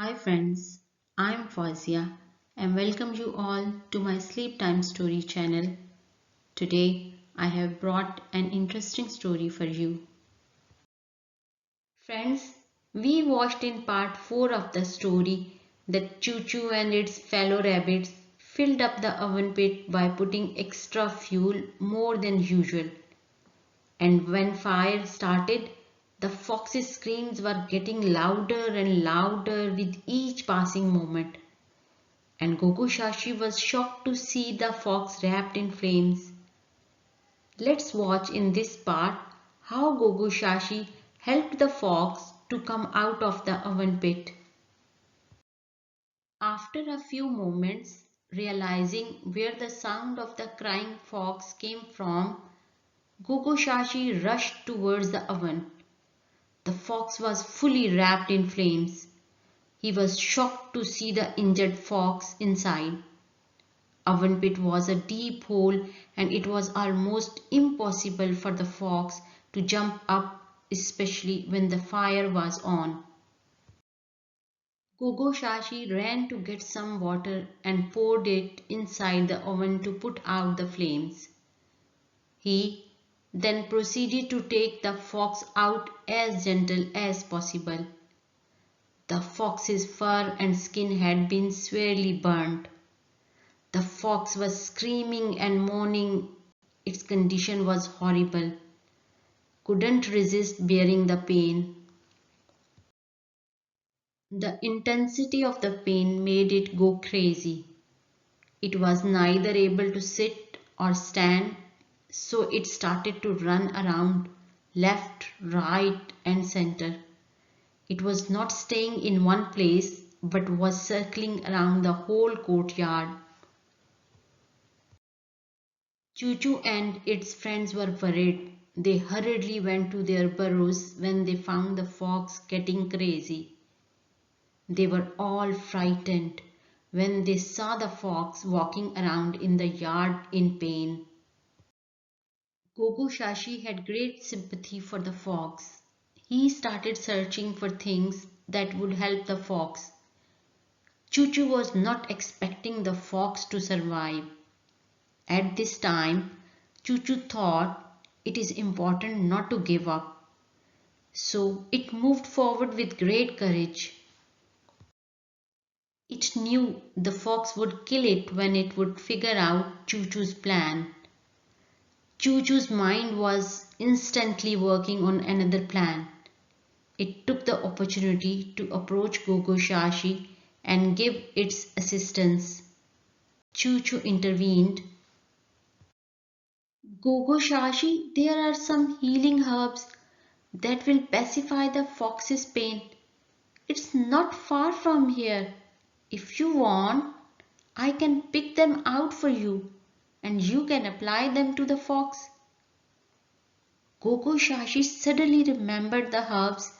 Hi friends, I am Fazia and welcome you all to my Sleep Time Story channel. Today I have brought an interesting story for you. Friends, we watched in part 4 of the story that Choo Choo and its fellow rabbits filled up the oven pit by putting extra fuel more than usual. And when fire started, the fox's screams were getting louder and louder with each passing moment. And Gogo Shashi was shocked to see the fox wrapped in flames. Let's watch in this part how Gogo Shashi helped the fox to come out of the oven pit. After a few moments, realizing where the sound of the crying fox came from, Gogo Shashi rushed towards the oven. The fox was fully wrapped in flames. He was shocked to see the injured fox inside. Oven pit was a deep hole and it was almost impossible for the fox to jump up, especially when the fire was on. Gogo Shashi ran to get some water and poured it inside the oven to put out the flames. He then proceeded to take the fox out as gentle as possible. The fox's fur and skin had been severely burnt. The fox was screaming and moaning. Its condition was horrible. Couldn't resist bearing the pain. The intensity of the pain made it go crazy. It was neither able to sit or stand, so it started to run around left, right, and center. It was not staying in one place but was circling around the whole courtyard. Choo Choo and its friends were worried. They hurriedly went to their burrows when they found the fox getting crazy. They were all frightened when they saw the fox walking around in the yard in pain. Gogo Shashi had great sympathy for the fox. He started searching for things that would help the fox. Choo Choo was not expecting the fox to survive. At this time, Choo Choo thought it is important not to give up. So it moved forward with great courage. It knew the fox would kill it when it would figure out Choo Choo's plan. Choo Choo's mind was instantly working on another plan. It took the opportunity to approach Gogo Shashi and give its assistance. Choo Choo intervened. Gogo Shashi, there are some healing herbs that will pacify the fox's pain. It's not far from here. If you want, I can pick them out for you and you can apply them to the fox. Gogo Shashi suddenly remembered the herbs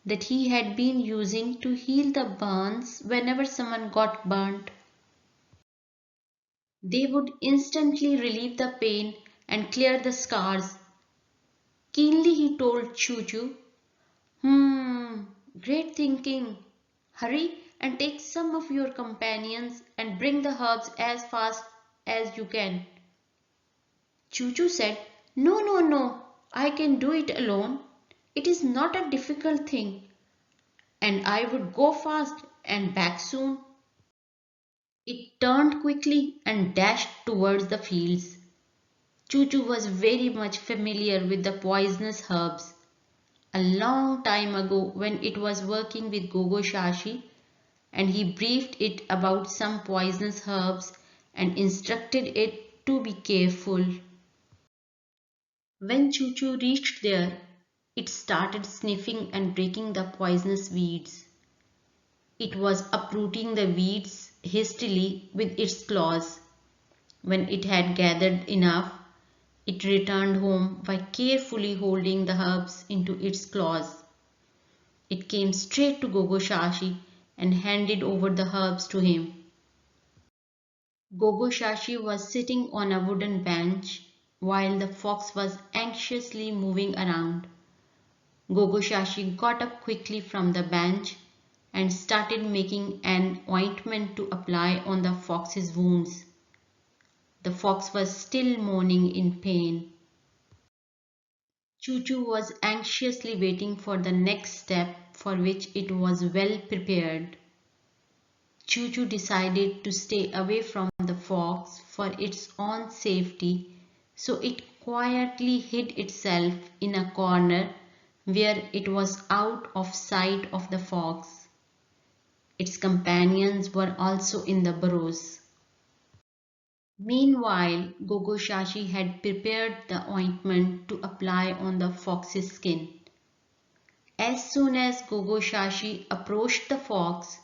that he had been using to heal the burns whenever someone got burnt. They would instantly relieve the pain and clear the scars. Keenly he told Choo Choo, Hmm, great thinking. Hurry and take some of your companions and bring the herbs as fast as you can. Choo Choo said, No, no, no, I can do it alone. It is not a difficult thing, and I would go fast and back soon. It turned quickly and dashed towards the fields. Choo Choo was very much familiar with the poisonous herbs. A long time ago, when it was working with Gogo Shashi, and he briefed it about some poisonous herbs and instructed it to be careful. When Choo Choo reached there, it started sniffing and breaking the poisonous weeds. It was uprooting the weeds hastily with its claws. When it had gathered enough, it returned home by carefully holding the herbs into its claws. It came straight to Gogo Shashi and handed over the herbs to him. Gogo Shashi was sitting on a wooden bench while the fox was anxiously moving around. Gogo Shashi got up quickly from the bench and started making an ointment to apply on the fox's wounds. The fox was still moaning in pain. Choo-Choo was anxiously waiting for the next step, for which it was well prepared. Choo-Choo decided to stay away from the fox for its own safety, so it quietly hid itself in a corner where it was out of sight of the fox. Its companions were also in the burrows. Meanwhile, Gogo Shashi had prepared the ointment to apply on the fox's skin. As soon as Gogo Shashi approached the fox,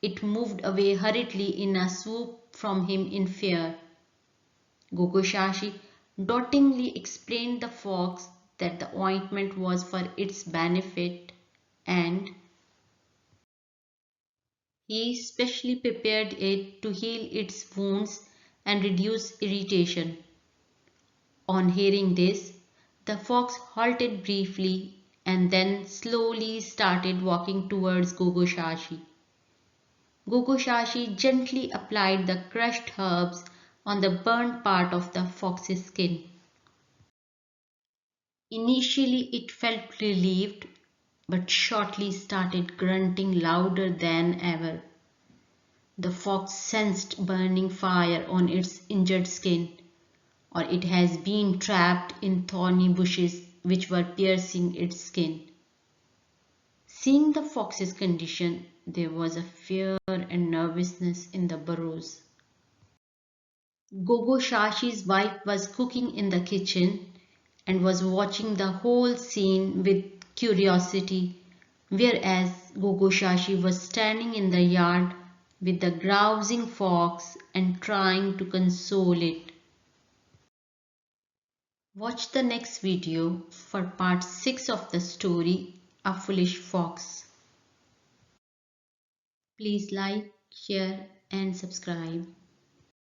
it moved away hurriedly in a swoop from him in fear. Gogo Shashi dotingly explained the fox that the ointment was for its benefit and he specially prepared it to heal its wounds and reduce irritation. On hearing this, the fox halted briefly and then slowly started walking towards Gogo Shashi. Gogo Shashi gently applied the crushed herbs on the burnt part of the fox's skin. Initially it felt relieved, but shortly started grunting louder than ever. The fox sensed burning fire on its injured skin, or it has been trapped in thorny bushes which were piercing its skin. Seeing the fox's condition, there was a fear and nervousness in the burrows. Gogo Shashi's wife was cooking in the kitchen and was watching the whole scene with curiosity, whereas Gogo Shashi was standing in the yard with the grousing fox and trying to console it. Watch the next video for part 6 of the story, A Foolish Fox. Please like, share and subscribe.